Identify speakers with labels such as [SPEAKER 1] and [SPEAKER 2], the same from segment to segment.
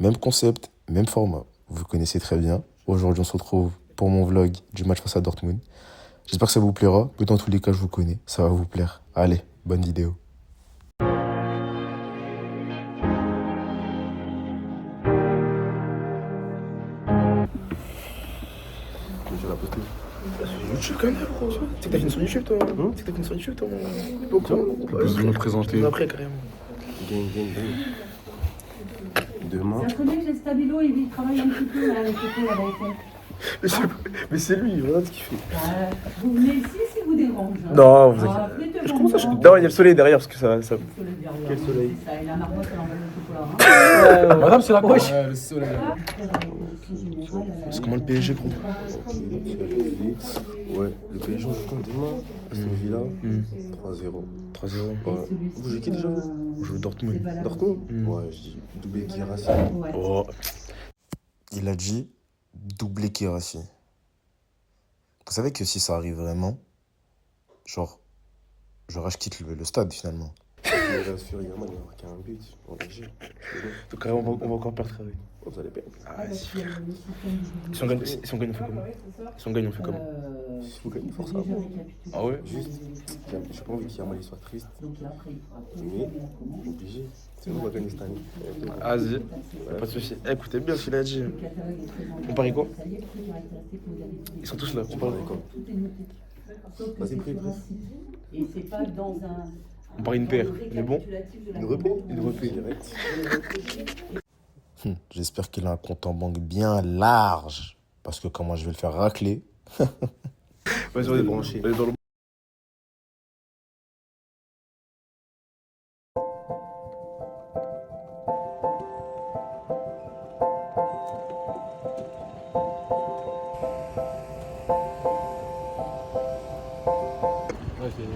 [SPEAKER 1] Même concept, même format. Vous connaissez très bien. Aujourd'hui, on se retrouve pour mon vlog du match face à Dortmund. J'espère que ça vous plaira. Mais dans tous les cas, je vous connais. Ça va vous plaire. Allez, bonne vidéo.
[SPEAKER 2] J'ai la posture.
[SPEAKER 3] Sur YouTube quand même, gros. C'est que t'as fini sur YouTube, toi. C'est que t'as fini sur YouTube, toi.
[SPEAKER 2] Plus de me présenter.
[SPEAKER 3] Après, carrément.
[SPEAKER 2] Gang. Demain.
[SPEAKER 4] C'est un collègue, j'ai Stabilo, il travaille un petit peu là, avec l'école à la SF.
[SPEAKER 3] Mais c'est lui, voilà ce qu'il fait.
[SPEAKER 4] Vous venez ici si vous dérange. Hein.
[SPEAKER 3] Non, vous
[SPEAKER 4] Ah,
[SPEAKER 3] inquiétez.
[SPEAKER 4] venez
[SPEAKER 3] Je
[SPEAKER 4] devant
[SPEAKER 3] commence à.
[SPEAKER 4] moi.
[SPEAKER 3] Non, il y a le soleil derrière parce que ça.
[SPEAKER 4] Le soleil derrière.
[SPEAKER 3] Quel soleil?
[SPEAKER 4] C'est ça, et la marmotte, elle envoie le chocolat. Hein.
[SPEAKER 3] Madame, c'est la gauche.
[SPEAKER 2] Le soleil.
[SPEAKER 3] C'est comment le PSG, gros?
[SPEAKER 2] Ouais, le PSG on joue quand demain? Aston Villa. 3-0.
[SPEAKER 3] 3-0.
[SPEAKER 2] Ouais. Vous jouez qui déjà?
[SPEAKER 3] On joue Dortmund.
[SPEAKER 2] Dortmund? Ouais, je dis doublé Guirassy.
[SPEAKER 4] Ouais.
[SPEAKER 3] Oh.
[SPEAKER 1] Il a dit doubler Kirassi. Vous savez que si ça arrive vraiment, genre je quitte le stade finalement.
[SPEAKER 2] Guirassy, Yaman, il a marqué un but. On va jouer.
[SPEAKER 3] Donc, carrément, on va encore perdre.
[SPEAKER 2] Oh, vous allez perdre.
[SPEAKER 3] Ah, si. Si on gagne, on fait comment? Si on gagne, on fait comment?
[SPEAKER 2] Si vous gagnez, forcément.
[SPEAKER 3] Ah ouais?
[SPEAKER 2] Juste, j'ai pas envie qu'Yamal soit triste.
[SPEAKER 4] Donc après, il fera
[SPEAKER 2] Mais, obligé. C'est nous qui va gagner cette année.
[SPEAKER 3] Vas-y, pas de soucis. Écoutez bien ce qu'il a dit. On parie quoi? Ils sont tous là. On parie quoi?
[SPEAKER 2] Vas-y, prie.
[SPEAKER 4] Et c'est pas dans un.
[SPEAKER 3] On parie une paire. Il est bon?
[SPEAKER 2] Une repaire? Une repaire direct.
[SPEAKER 1] J'espère qu'il a un compte en banque bien large. Parce que comment je vais le faire racler.
[SPEAKER 3] Vas-y, on est branché. On est dans le.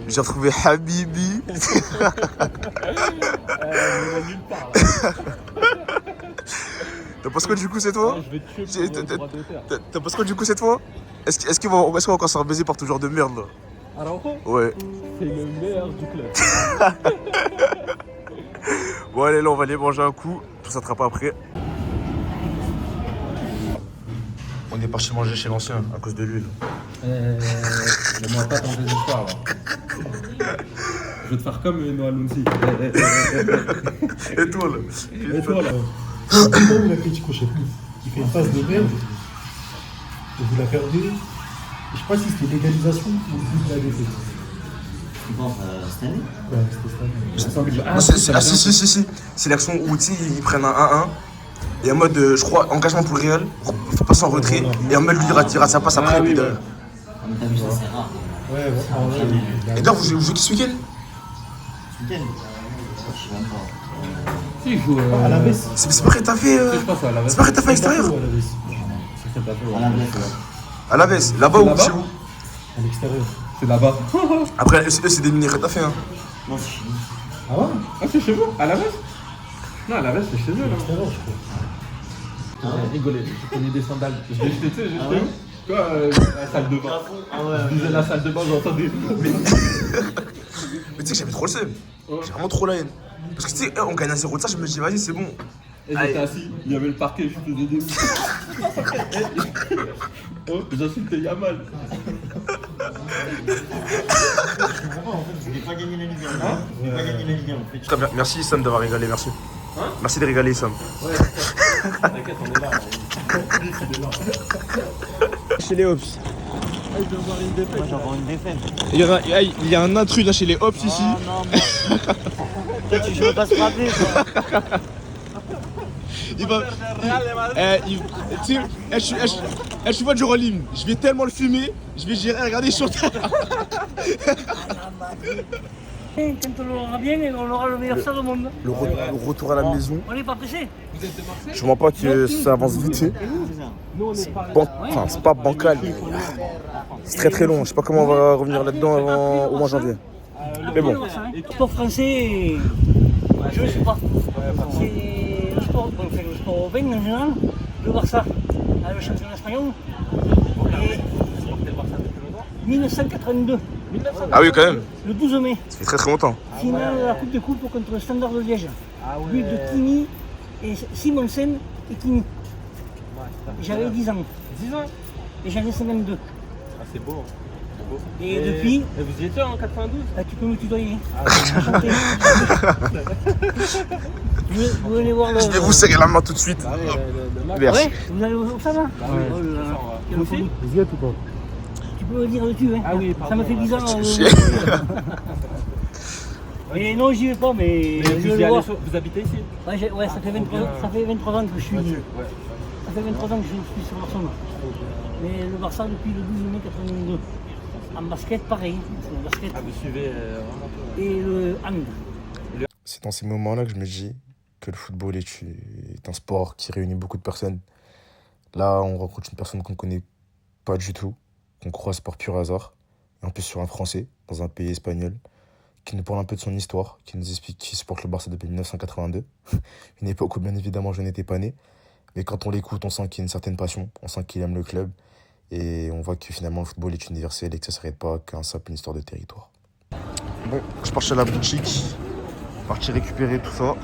[SPEAKER 1] J'ai retrouvé Habibi. T'as pensé quoi du coup cette fois? T'as pensé quoi du coup cette fois? Est-ce qu'on va encore se faire baiser par tout genre de merde là?
[SPEAKER 5] Araujo,
[SPEAKER 1] Ouais.
[SPEAKER 5] c'est le meilleur du club.
[SPEAKER 1] Bon allez là on va aller manger un coup. Tout s'attrape après. On est parti manger chez l'ancien à cause de l'huile.
[SPEAKER 5] Moi pas ton désespoir là. Je vais te faire comme Noah Lunzi.
[SPEAKER 1] Et toi là?
[SPEAKER 5] Et toi là?
[SPEAKER 6] Comment vous la critique au chef qui fait une phase de merde et vous la perdez. Je sais pas si c'était l'égalisation ou vous l'avez fait.
[SPEAKER 7] Tu penses cette année?
[SPEAKER 6] Ouais, c'était ça.
[SPEAKER 1] Si. C'est l'action où tu sais, ils prennent un 1-1. Et en mode, je crois, engagement pour le Real, faut passer en retrait. Et en mode, lui, il dira sa passe après.
[SPEAKER 6] Ah, oui,
[SPEAKER 1] puis,
[SPEAKER 6] ouais.
[SPEAKER 7] Comme t'as vu, ça c'est rare.
[SPEAKER 6] Ouais, en vrai,
[SPEAKER 1] Et d'ailleurs, vous jouez qui ce week-end?
[SPEAKER 7] Ce week-end? Je sais même pas.
[SPEAKER 5] Si, il joue.
[SPEAKER 6] à la baisse.
[SPEAKER 1] C'est pas rétafé.
[SPEAKER 5] Je pense à la
[SPEAKER 1] C'est pas rétafé à l'extérieur.
[SPEAKER 6] Ou à la baisse.
[SPEAKER 5] C'est très
[SPEAKER 7] À la blesse, ouais.
[SPEAKER 1] À la baisse, là-bas ou
[SPEAKER 5] Là-bas
[SPEAKER 1] chez vous?
[SPEAKER 6] À l'extérieur.
[SPEAKER 5] C'est là-bas.
[SPEAKER 1] Après, eux, c'est des mini rétafés. Hein.
[SPEAKER 7] Non, c'est chez nous.
[SPEAKER 6] Ah ouais?
[SPEAKER 5] Ah, c'est chez vous? À la base? Non, à la base, c'est chez eux
[SPEAKER 6] À
[SPEAKER 5] là.
[SPEAKER 6] l'extérieur, je crois.
[SPEAKER 5] J'ai rigolé, j'ai connu des sandales. Je l'ai jeté, tu sais,
[SPEAKER 7] Ah ouais?
[SPEAKER 5] Quoi, la salle de bain.
[SPEAKER 7] Ah ouais.
[SPEAKER 5] Je disais la salle de bain, j'entendais.
[SPEAKER 1] Mais tu sais que j'avais trop le seum. J'ai vraiment trop la haine. Parce que tu sais, on gagne à 0 de ça, je me dis, vas-y, c'est bon.
[SPEAKER 5] Et j'étais assis, il y avait le parquet, je faisais des. Oh, j'insultais Yamal.
[SPEAKER 7] Je vais pas gagner la Ligue 1. Je vais pas gagner la Ligue 1 en fait.
[SPEAKER 1] Très bien. Merci, Sam, d'avoir régalé. Merci. Merci de régaler, Sam.
[SPEAKER 5] T'inquiète, on est là.
[SPEAKER 3] Chez les Hops.
[SPEAKER 5] Ah, il doit avoir une défaite.
[SPEAKER 7] Moi j'en une défaite.
[SPEAKER 3] Il y a un intrus là chez les Hops ici.
[SPEAKER 7] Non, moi. Toi tu veux pas se frapper quoi.
[SPEAKER 3] Il va. Tu vois Jorolim, je vais tellement le fumer, je vais gérer, regardez sur ta.
[SPEAKER 8] Quand on l'aura bien, on aura le meilleur stade au monde.
[SPEAKER 3] Le retour à la maison.
[SPEAKER 8] On n'est pas pressé.
[SPEAKER 3] Je vois pas que ça avance vite. C'est c'est pas bancal. Mais, c'est très très long. Je sais pas comment on va revenir là-dedans avant au mois de janvier. Mais bon.
[SPEAKER 8] Le sport français, je ne sais pas. C'est le sport, le sport européen en général. Le Barça a le championnat espagnol. Et 1982.
[SPEAKER 1] Ah oui, quand même.
[SPEAKER 8] Le 12 mai,
[SPEAKER 1] Ça fait très très longtemps.
[SPEAKER 8] finale de la Coupe de Coupe contre le Standard de Liège. But de Tini et Simonsen et Kimi. J'avais 10 ans.
[SPEAKER 5] 10 ans.
[SPEAKER 8] Et j'en ai 52.
[SPEAKER 5] Ah, c'est beau. Hein. C'est beau.
[SPEAKER 8] Et depuis.
[SPEAKER 5] Et vous y étiez en 92?
[SPEAKER 8] Tu peux me tutoyer. Enchanté. Vous venez voir le.
[SPEAKER 3] Je vais vous serrer la main tout de suite.
[SPEAKER 5] Bah, le match.
[SPEAKER 3] Merci.
[SPEAKER 8] Ouais, vous allez voir ça là.
[SPEAKER 5] Bah, ouais.
[SPEAKER 8] Oh là là, quelle
[SPEAKER 5] Aussi
[SPEAKER 8] folie.
[SPEAKER 6] Vous y êtes ou pas?
[SPEAKER 8] Tu peux me dire dessus, hein.
[SPEAKER 5] Ah oui,
[SPEAKER 8] Ça
[SPEAKER 5] pardon,
[SPEAKER 8] me fait
[SPEAKER 5] ouais.
[SPEAKER 8] bizarre. Et non, j'y vais pas, mais.
[SPEAKER 5] Mais
[SPEAKER 8] je
[SPEAKER 5] vous,
[SPEAKER 8] vais
[SPEAKER 5] y
[SPEAKER 8] le
[SPEAKER 5] allez
[SPEAKER 8] voir.
[SPEAKER 5] vous habitez ici?
[SPEAKER 8] Ouais, ça fait 23 ans que je suis.
[SPEAKER 5] Ouais.
[SPEAKER 8] Ça fait 23 ans que je suis sur Barcelone. Mais le Barça depuis le 12 mai 82. En basket, pareil. C'est le basket.
[SPEAKER 5] Ah, vous suivez vraiment tout.
[SPEAKER 8] Et le hand.
[SPEAKER 1] C'est dans ces moments-là que je me dis que le football est un sport qui réunit beaucoup de personnes. Là, on rencontre une personne qu'on ne connaît pas du tout, qu'on croise par pur hasard, et en plus sur un Français, dans un pays espagnol, qui nous parle un peu de son histoire, qui nous explique qu'il supporte le Barça depuis 1982, une époque où bien évidemment je n'étais pas né, mais quand on l'écoute, on sent qu'il y a une certaine passion, on sent qu'il aime le club, et on voit que finalement le football est universel et que ça ne s'arrête pas qu'à une simple histoire de territoire. Bon, je pars chez la boutique, partir récupérer tout ça.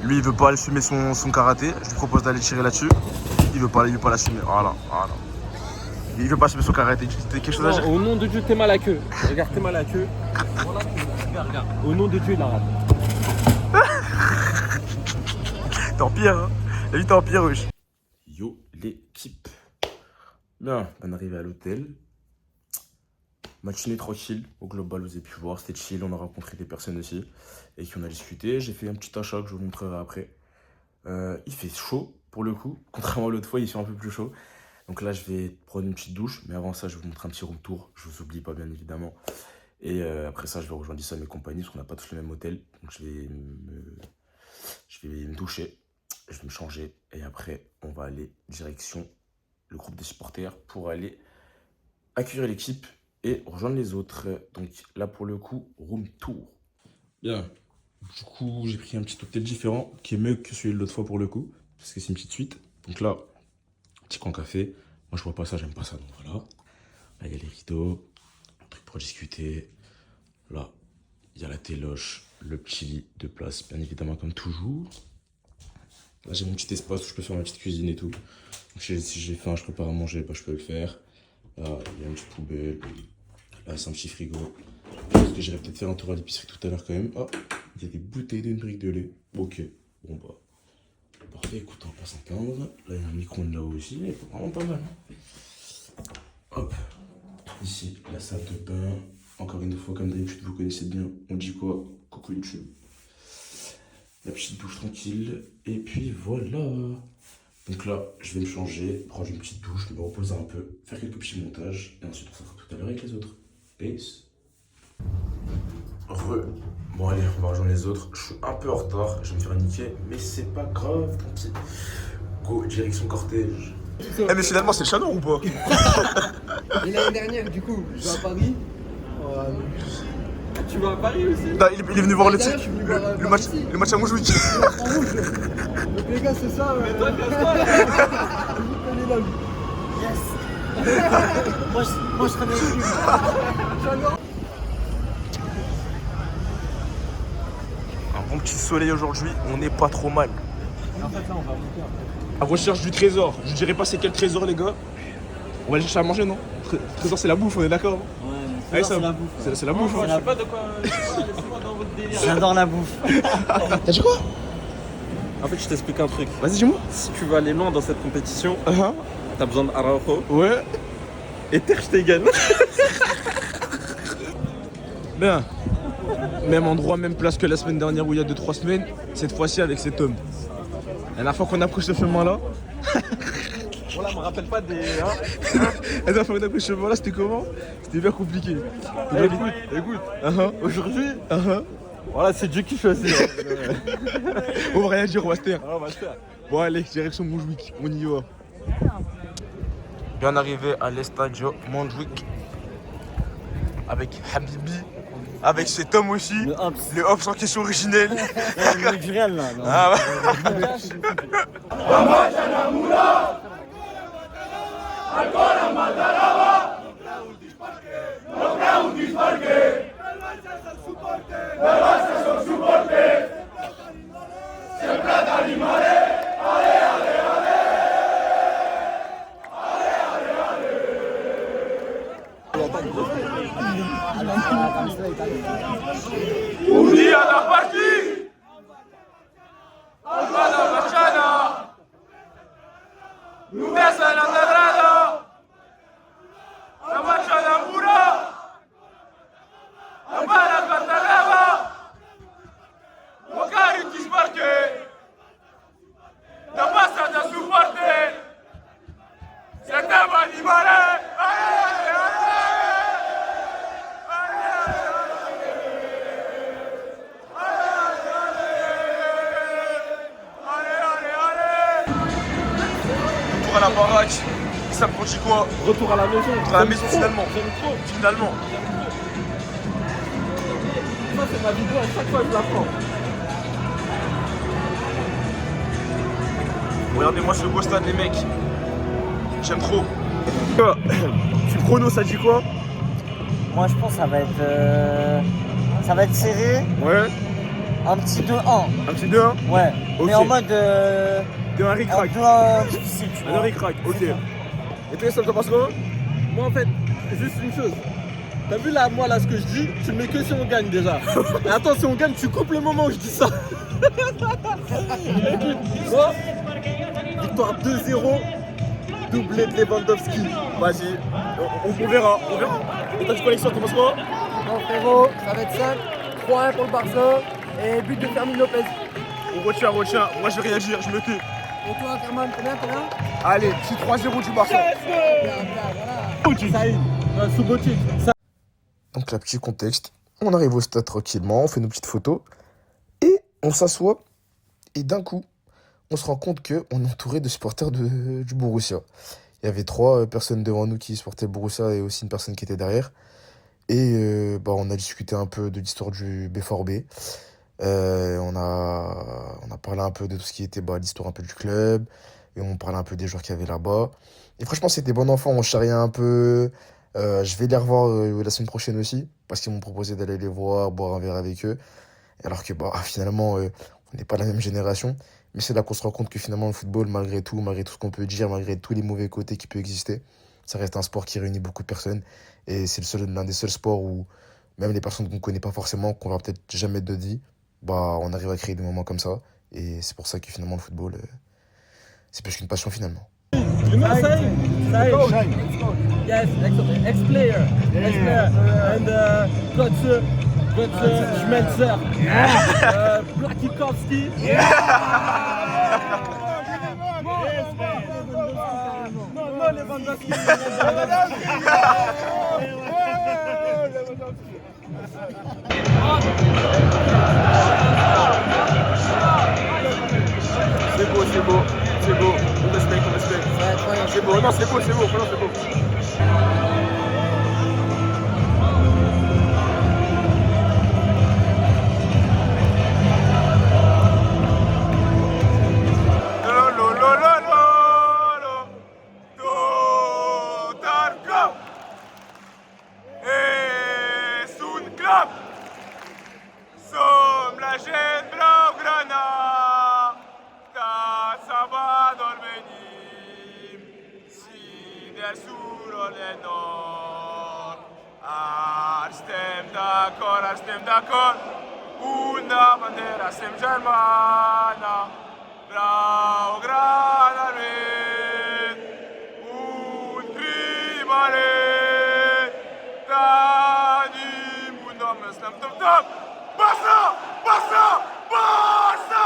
[SPEAKER 1] Lui, il veut pas aller fumer son karaté. Je lui propose d'aller tirer là-dessus. Il veut pas l'assumer. Voilà. Il veut pas assumer son karaté. T'as quelque chose à dire?
[SPEAKER 5] Au nom de Dieu, t'es mal à queue. Regarde, t'es mal à queue. Regarde. Au nom de Dieu, il a raté.
[SPEAKER 3] T'es en pire, hein. La vie, t'es en pire, wesh. Yo, l'équipe. Bien, on arrive à l'hôtel. Matinée tranquille, au global, vous avez pu voir, c'était chill, on a rencontré des personnes aussi et qui on a discuté. J'ai fait un petit achat que je vous montrerai après. Il fait chaud pour le coup, contrairement à l'autre fois, il fait un peu plus chaud. Donc là, je vais prendre une petite douche, mais avant ça, je vais vous montrer un petit room tour. Je vous oublie pas, bien évidemment. Et après ça, je vais rejoindre ça à mes compagnies parce qu'on n'a pas tous le même hôtel. Donc je vais me doucher, je vais me changer et après, on va aller direction le groupe des supporters pour aller accueillir l'équipe et rejoindre les autres. Donc là, pour le coup, room tour. Bien. Du coup, j'ai pris un petit hôtel différent qui est mieux que celui de l'autre fois pour le coup, parce que c'est une petite suite. Donc là, petit coin café. Moi, je vois pas ça, j'aime pas ça. Donc voilà. Là, il y a les rideaux, un truc pour discuter. Là, il y a la téloche, le petit lit de place, bien évidemment, comme toujours. Là, j'ai mon petit espace où je peux faire ma petite cuisine et tout. Donc, si j'ai faim, je prépare à manger, bah, je peux le faire. Là, il y a une petite poubelle. Là, c'est un petit frigo. Parce que j'irai peut-être faire un tour à l'épicerie tout à l'heure quand même. Ah, il y a des bouteilles d'une brique de lait. Ok, bon bah. Parfait, écoute, on va pas s'entendre. Là, il y a un micro-ondes là aussi. Il faut vraiment pas mal. Hein. Hop. Ici, la salle de bain. Encore une fois, comme d'habitude, vous connaissez bien. On dit quoi? Coucou YouTube. La petite douche tranquille. Et puis voilà. Donc là, je vais me changer, prendre une petite douche, me reposer un peu, faire quelques petits montages. Et ensuite, on se retrouve tout à l'heure avec les autres. Peace. Bon allez, on va rejoindre les autres. Je suis un peu en retard, je vais me faire niquer, mais c'est pas grave, tant pis. Go, direction cortège. Eh mais finalement c'est le Chat Noir ou pas?
[SPEAKER 2] Et l'année dernière, du coup, je vais à Paris.
[SPEAKER 5] Tu vas à Paris aussi?
[SPEAKER 3] Non, il est venu voir le,
[SPEAKER 2] L'année dernière, je suis venu voir,
[SPEAKER 3] le match à Montjuic.
[SPEAKER 2] En rouge. Donc les gars, c'est ça.
[SPEAKER 5] Mais toi, casse-toi.
[SPEAKER 8] Moi, je serais bien.
[SPEAKER 3] Un bon petit soleil aujourd'hui, on n'est pas trop mal.
[SPEAKER 5] En fait, là, on va monter après.
[SPEAKER 3] À recherche du trésor. Je dirais pas c'est quel trésor les gars. On va aller chercher à manger non? Trésor c'est la bouffe, on est d'accord?
[SPEAKER 8] Ouais,
[SPEAKER 3] c'est la bouffe. C'est la bouffe.
[SPEAKER 5] Je sais pas de quoi. Laissez-moi dans votre délire.
[SPEAKER 8] J'adore la bouffe.
[SPEAKER 3] T'as dit quoi?
[SPEAKER 5] En fait, je t'explique un truc.
[SPEAKER 3] Vas-y dis-moi.
[SPEAKER 5] Si tu veux aller loin dans cette compétition, t'as besoin d'Araujo
[SPEAKER 3] Ouais.
[SPEAKER 5] et Ter Stegen.
[SPEAKER 3] Bien. Même endroit, même place que la semaine dernière où il y a 2-3 semaines. Cette fois-ci avec cet homme. La dernière fois qu'on a pris ce chemin-là.
[SPEAKER 5] Voilà, me rappelle pas des.
[SPEAKER 3] La dernière fois qu'on a pris ce chemin-là, c'était comment? C'était bien compliqué.
[SPEAKER 5] Écoute, aujourd'hui, voilà, c'est Dieu qui choisit.
[SPEAKER 3] On va rien dire, on va se taire.
[SPEAKER 5] Alors, on va se faire.
[SPEAKER 3] Bon allez, direction Montjuic, on y va. Bien arrivé à l'Estadio Montjuic avec Habibi, avec cet homme aussi, le Hobbs en question originel.
[SPEAKER 8] Le du Real, là.
[SPEAKER 3] Ah ouais.
[SPEAKER 9] Siempre
[SPEAKER 3] Retour à la baraque. Ça me dit quoi?
[SPEAKER 5] Retour à la maison.
[SPEAKER 3] Retour à la maison finalement.
[SPEAKER 5] J'aime trop.
[SPEAKER 3] Finalement.
[SPEAKER 5] Ça, c'est ma vidéo, à chaque fois je la prends.
[SPEAKER 3] Regardez-moi ce beau stade, les mecs. J'aime trop. Tu chrono, ça dit quoi?
[SPEAKER 8] Moi, je pense que ça va être serré.
[SPEAKER 3] Ouais.
[SPEAKER 8] Un petit 2-1.
[SPEAKER 3] Un petit 2-1.
[SPEAKER 8] Ouais.
[SPEAKER 3] Ok.
[SPEAKER 8] Mais en mode.
[SPEAKER 3] 2-1 ric-rac.
[SPEAKER 8] 2-1 difficile, tu vois.
[SPEAKER 3] Un ric-rac, ok. Et toi, ça te passe quoi?
[SPEAKER 5] Moi, en fait, juste une chose. T'as vu là, moi, là, ce que je dis, tu mets que si on gagne déjà. Et attends, si on gagne, tu coupes le moment où je dis ça. Écoute, moi, victoire 2-0, doublé de Lewandowski.
[SPEAKER 3] Vas-y, on verra, on verra. Et toi, tu collections, t'en penses quoi?
[SPEAKER 9] Non frérot, ça va être simple. 3-1 pour le Barça et but de Fermin Lopez.
[SPEAKER 3] On retient. Moi, je vais rien dire, je me tais.
[SPEAKER 9] Et toi, Kerman, combien?
[SPEAKER 3] Allez, petit 3-0 du Barça.
[SPEAKER 5] Saïd, Subotic.
[SPEAKER 1] Donc là, petit contexte, on arrive au stade tranquillement, on fait nos petites photos, et on s'assoit, et d'un coup, on se rend compte qu'on est entouré de supporters du Borussia. Il y avait 3 personnes devant nous qui supportaient le Borussia et aussi une personne qui était derrière. Et on a discuté un peu de l'histoire du B4B. On a parlé un peu de tout ce qui était l'histoire un peu du club, et on parlait un peu des joueurs qu'il y avait là-bas. Et franchement, c'était bon enfant, on charriait un peu. Je vais les revoir la semaine prochaine aussi, parce qu'ils m'ont proposé d'aller les voir, boire un verre avec eux. Alors que finalement, on n'est pas la même génération. Mais c'est là qu'on se rend compte que finalement, le football, malgré tout ce qu'on peut dire, malgré tous les mauvais côtés qui peuvent exister, ça reste un sport qui réunit beaucoup de personnes. Et c'est l'un des seuls sports où même les personnes qu'on ne connaît pas forcément, qu'on va peut-être jamais de vie, on arrive à créer des moments comme ça. Et c'est pour ça que finalement, le football, c'est plus qu'une passion finalement.
[SPEAKER 5] You know Saïd? Yes, ex-player. And Götze Schmelzer. Błachikowski. No, Lewandowski.
[SPEAKER 3] C'est beau. On respecte. C'est beau, non, c'est beau, vraiment, c'est beau.
[SPEAKER 10] Suntem d'accord, una bandera sem germana, blaugrana red, un trimare, tanim un om slam top top, Barça, Barça, Barça!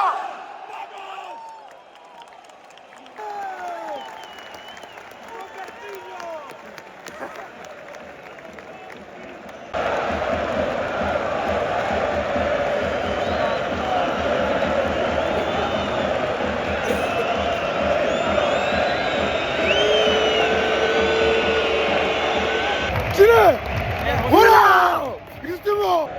[SPEAKER 3] Voilà! Justement!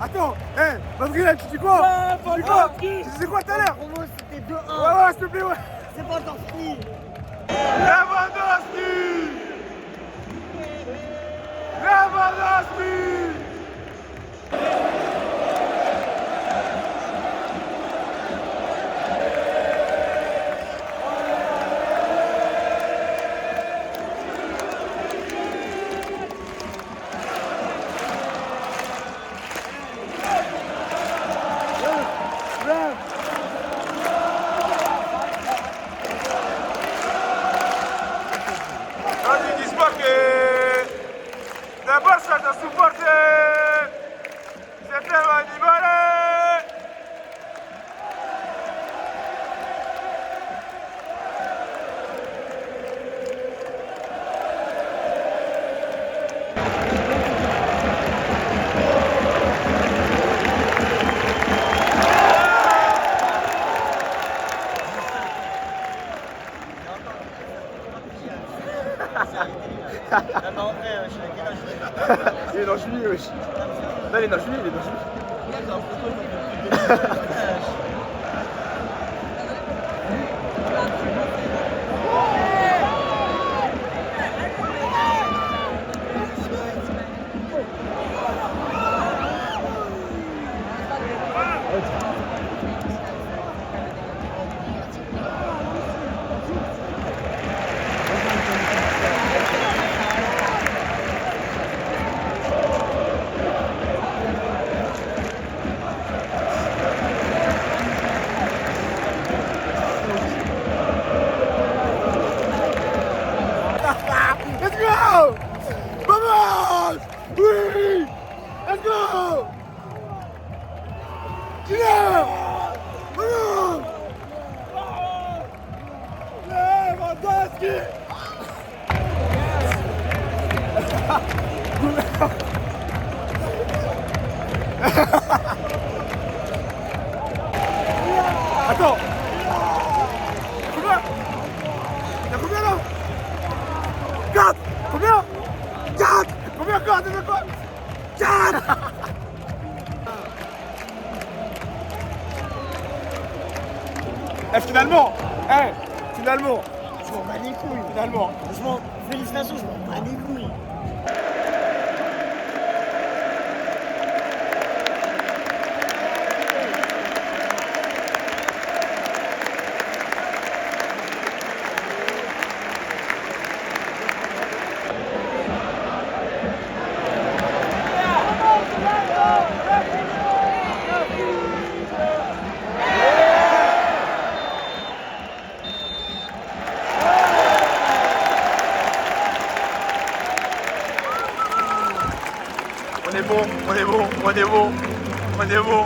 [SPEAKER 10] Attends, Madrid, tu dis quoi? Tu dis quoi? Tu disais quoi tout à l'heure?
[SPEAKER 8] Pour moi, c'était 2-1.
[SPEAKER 10] Ouais, s'il te plaît, ouais.
[SPEAKER 8] C'est pas encore fini.
[SPEAKER 10] Lewandowski! Lewandowski! Oggi ti spacchi! Da bassa da supporte! Siete animale!
[SPEAKER 8] Attends, frère, je suis avec
[SPEAKER 10] Il est dans Julie, wesh. Là, il est dans Julie, il est dans Julie. Let's go! Vamos! Oui! Let's go! Yeah! Vamos! Lewandowski! Attends! Combien? T'as combien là? 4! Combien? 4! Combien encore? T'as quoi? 4! Finalement! Finalement!
[SPEAKER 8] Je m'en bats les couilles.
[SPEAKER 10] Finalement!
[SPEAKER 8] Franchement, félicitations, je m'en bats les couilles.
[SPEAKER 10] On est bon, on est bon, on est bon, on est bon.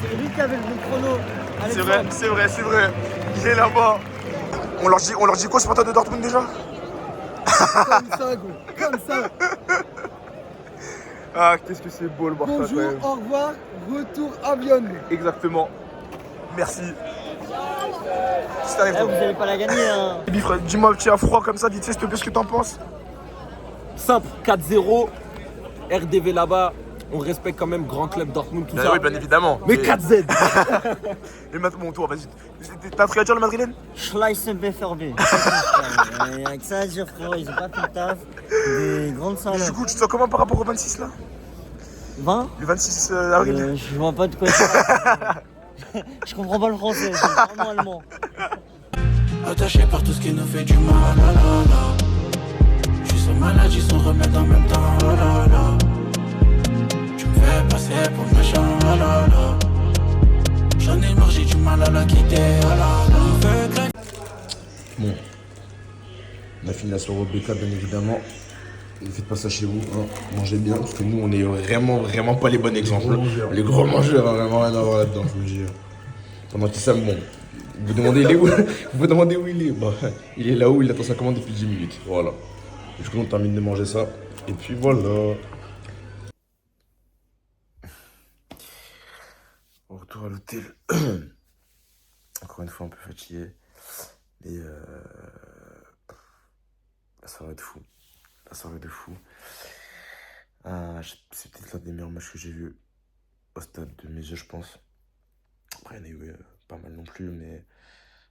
[SPEAKER 8] C'est lui qui avait le bon chrono.
[SPEAKER 10] C'est vrai, c'est vrai, c'est vrai. Il est là-bas. On leur dit quoi, supporter de Dortmund déjà?
[SPEAKER 9] Comme ça, gros. Comme ça.
[SPEAKER 10] Ah, qu'est-ce que c'est beau le Barça quand
[SPEAKER 9] Bonjour,
[SPEAKER 10] même.
[SPEAKER 9] au revoir, retour à Lyon.
[SPEAKER 10] Exactement. Merci. Si t'arrives,
[SPEAKER 8] Vous allez pas la gagner, hein.
[SPEAKER 10] Bifre, dis-moi, tu as froid comme ça, vite fait, s'il te plaît, ce que t'en penses.
[SPEAKER 5] Simple, 4-0. RDV là-bas. On respecte quand même grand club Dortmund, tout ça.
[SPEAKER 10] Oui, bien évidemment.
[SPEAKER 5] Mais 4Z.
[SPEAKER 10] Et maintenant, bon, toi, vas-y. T'as un truc à dire, le madrilène?
[SPEAKER 8] Schleiss BFRB. Avec ça à dire, frérot, ils ont pas fait le taf. Des grandes
[SPEAKER 10] Du
[SPEAKER 8] salades.
[SPEAKER 10] coup, tu te sens comment par rapport au 26 là?
[SPEAKER 8] 20
[SPEAKER 10] Le 26 avril?
[SPEAKER 8] Je vois pas de quoi tu parles. Je comprends pas le français, c'est vraiment allemand.
[SPEAKER 11] Attaché par tout ce qui nous fait du mal, la la la. Je suis son maladie, son remède en même temps, la la la. Tu me fais passer pour le méchant, la la la. J'en ai marre, j'ai du mal à la quitter, la la la.
[SPEAKER 3] Bon, on a fini la soirée au BK bien évidemment. Ne faites pas ça chez vous, hein. Mangez bien, parce que nous on est vraiment pas les bons exemples. Les gros mangeurs, hein, vraiment rien à voir là-dedans, je vous le dis. Pendant qu'il s'aime, bon, vous demandez il est où, vous demandez où il est, bah, il est là où il attend sa commande depuis 10 minutes, voilà. Du coup on termine de manger ça, et puis voilà. Au retour à l'hôtel, encore une fois un peu fatigué, mais la soirée de fou. La soirée de fou. C'est peut-être l'un des meilleurs matchs que j'ai vu au stade de mes yeux, je pense. Après, il y en a eu pas mal non plus, mais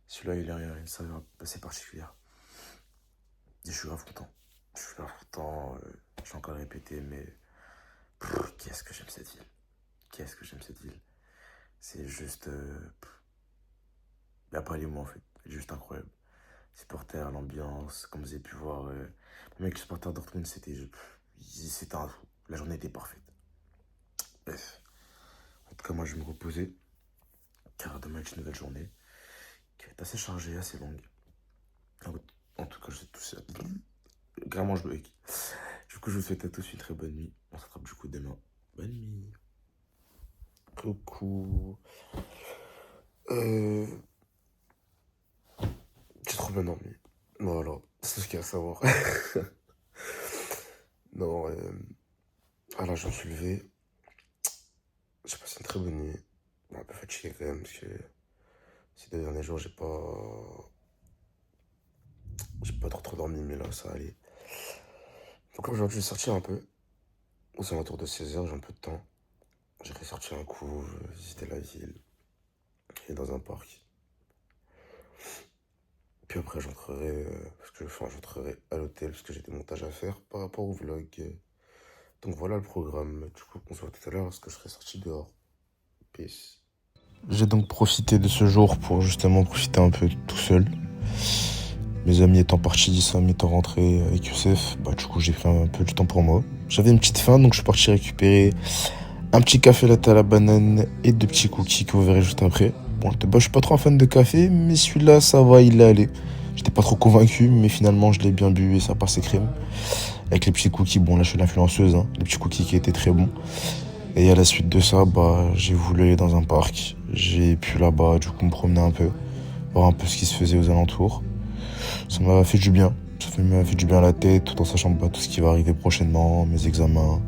[SPEAKER 3] celui-là, il a une saveur assez particulière. Et je suis grave content. Je suis grave content. Je vais encore le répéter, mais qu'est-ce que j'aime cette ville. Qu'est-ce que j'aime cette ville. C'est juste... il n'y a pas les mots, en fait. C'est juste incroyable. Supporters, l'ambiance, comme vous avez pu voir. Même avec les supporters Dortmund, c'était un tout. La journée était parfaite. Bref. En tout cas, moi, je vais me reposer. Car demain est une nouvelle journée. Qui va être assez chargée, assez longue. En tout cas, je sais tout ça. Vraiment, je bloque. Du coup, je vous souhaite à tous une très bonne nuit. On se rattrape du coup demain. Bonne nuit.
[SPEAKER 1] Coucou. J'ai trop bien dormi. Voilà, c'est ce qu'il y a à savoir. Non, là, je me suis levé. J'ai passé une très bonne nuit. Un peu fatigué quand même, parce que ces 2 derniers jours, j'ai pas trop dormi, mais là, ça allait. Donc aujourd'hui, je vais sortir un peu. Aux alentours de 16h, j'ai un peu de temps. J'irai sortir un coup, visiter la ville, aller dans un parc. Puis après, j'entrerai à l'hôtel parce que j'ai des montages à faire par rapport au vlog. Donc voilà le programme. Du coup, on se voit tout à l'heure parce que je serai sorti dehors. Peace. J'ai donc profité de ce jour pour justement profiter un peu tout seul. Mes amis étant partis, Sam étant rentré avec Youssef, du coup j'ai pris un peu du temps pour moi. J'avais une petite faim, donc je suis parti récupérer un petit café latte à la banane et 2 petits cookies que vous verrez juste après. Bon, je suis pas trop un fan de café, mais celui-là, ça va, il est allé. J'étais pas trop convaincu, mais finalement, je l'ai bien bu et ça passait crème. Avec les petits cookies, bon, là, je suis l'influenceuse, hein, les petits cookies qui étaient très bons. Et à la suite de ça, j'ai voulu aller dans un parc. J'ai pu là-bas, du coup, me promener un peu, voir un peu ce qui se faisait aux alentours. Ça m'a fait du bien. Ça m'a fait du bien à la tête, tout en sachant tout ce qui va arriver prochainement, mes examens,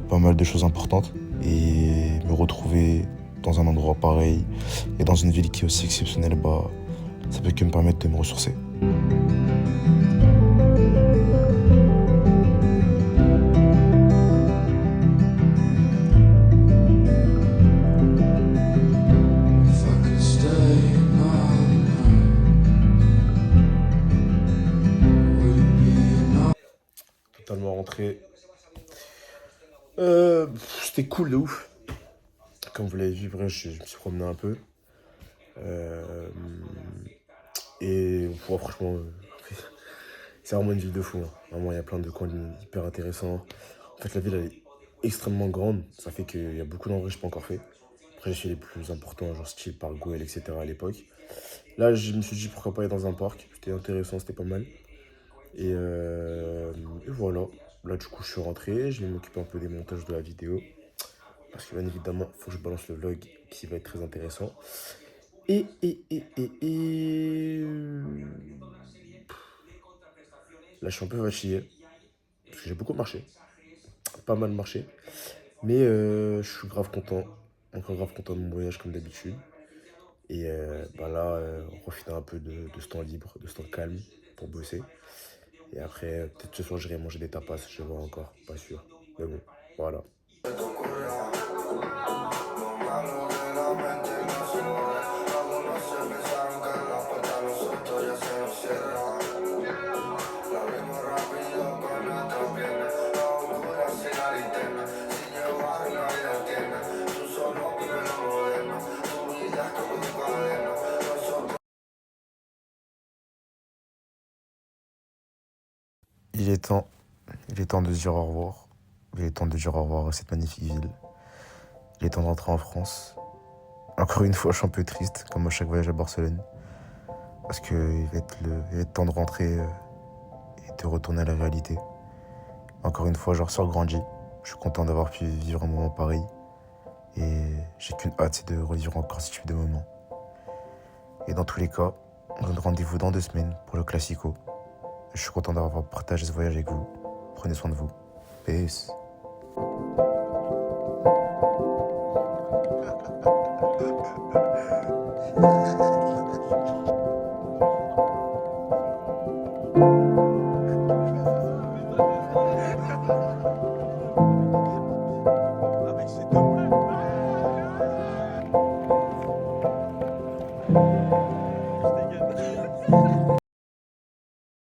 [SPEAKER 1] pas mal de choses importantes. Et me retrouver dans un endroit pareil et dans une ville qui est aussi exceptionnelle, ça peut que me permettre de me ressourcer. Totalement rentré. C'était cool de ouf. Comme vous l'avez vu, bref, je me suis promené un peu. Et franchement, c'est vraiment une ville de fou. Hein. Vraiment, il y a plein de coins hyper intéressants. En fait, la ville, elle est extrêmement grande. Ça fait qu'il y a beaucoup d'endroits que je n'ai pas encore fait. Après, j'ai fait les plus importants, genre style Parc Güell, etc. à l'époque. Là, je me suis dit pourquoi pas aller dans un parc. C'était intéressant, c'était pas mal. Et voilà. Là, du coup, je suis rentré. Je vais m'occuper un peu des montages de la vidéo. Parce que bien évidemment, il faut que je balance le vlog qui va être très intéressant. Là, je suis un peu fatigué. Parce que j'ai beaucoup marché. Pas mal marché. Mais je suis grave content. Encore grave content de mon voyage comme d'habitude. Et là, on profite un peu de ce temps libre, de ce temps calme pour bosser. Et après, peut-être ce soir, j'irai manger des tapas. Je vais voir encore. Pas sûr. Mais bon, voilà. Il est temps de dire au revoir. Il est temps de dire au revoir à cette magnifique ville. Il est temps de rentrer en France. Encore une fois, je suis un peu triste, comme à chaque voyage à Barcelone. Parce qu'il va être temps de rentrer et de retourner à la réalité. Encore une fois, je ressors grandi. Je suis content d'avoir pu vivre un moment pareil. Et j'ai qu'une hâte, c'est de revivre encore ce type de moment. Et dans tous les cas, on donne rendez-vous dans 2 semaines pour le Classico. Je suis content d'avoir partagé ce voyage avec vous. Prenez soin de vous. Peace.